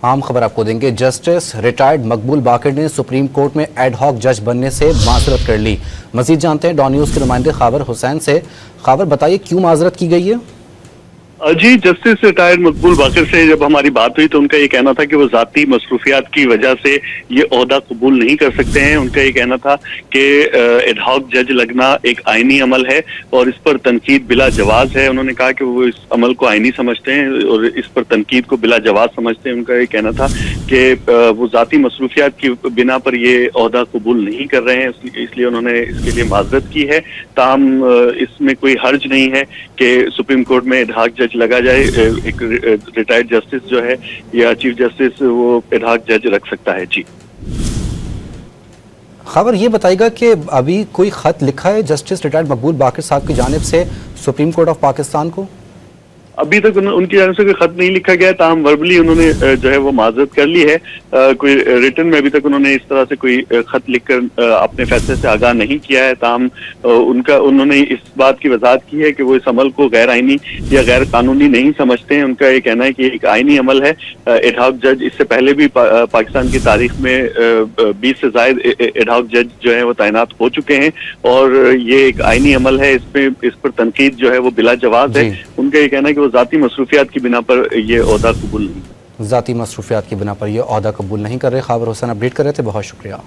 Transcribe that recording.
आम खबर आपको देंगे। जस्टिस रिटायर्ड मकबूल बाकर ने सुप्रीम कोर्ट में एड हॉक जज बनने से माजरत कर ली। मजीद जानते हैं डॉन न्यूज के नुमाइंदे खावर हुसैन से। खावर, बताइए क्यों माजरत की गई है? जी, जस्टिस रिटायर्ड मकबूल बाकर से जब हमारी बात हुई तो उनका ये कहना था कि वो जाती मसरूफियात की वजह से ये ओहदा कबूल नहीं कर सकते हैं। उनका ये कहना था कि एड हॉक जज लगना एक आईनी अमल है और इस पर तनकीद बिला जवाज है। उन्होंने कहा कि वो इस अमल को आईनी समझते हैं और इस पर तनकीद को बिला जवाज समझते हैं। उनका ये कहना था कि वो जाती मसरूफियात की बिना पर ये ओहदा कबूल नहीं कर रहे हैं, इसलिए उन्होंने इसके लिए माजरत की है। ताहम इसमें कोई हर्ज नहीं है कि सुप्रीम कोर्ट में एड हॉक लगा जाए। एक रिटायर्ड जस्टिस जो है या चीफ जस्टिस वो एड हॉक जज रख सकता है। जी खबर ये बताएगा कि अभी कोई खत लिखा है जस्टिस रिटायर्ड मकबूल बाकर साहब की जानिब से सुप्रीम कोर्ट ऑफ पाकिस्तान को? अभी तक उनकी जानिब से कोई खत नहीं लिखा गया, ताहम वर्बली उन्होंने जो है वो माजरत कर ली है। कोई रिटर्न में अभी तक उन्होंने इस तरह से कोई खत लिखकर अपने फैसले से आगाह नहीं किया है। ताहम उन्होंने इस बात की वजाहत की है कि वो इस अमल को गैर आईनी या गैर कानूनी नहीं समझते हैं। उनका ये कहना है कि एक आईनी अमल है। एड हॉक जज इससे पहले भी पाकिस्तान की तारीख में 20 से ज्यादा एड हॉक जज जो है वो तैनात हो चुके हैं और ये एक आईनी अमल है। इस पर तनकीद जो है वो बिला जवाज है। उनका ये कहना है कि वो जाती मसरूफियात की बिना पर ये ओहदा कबूल नहीं, जाती मसरूफियात की बिना पर ये ओहदा कबूल नहीं कर रहे। खावर हुसैन अपडेट कर रहे थे, बहुत शुक्रिया।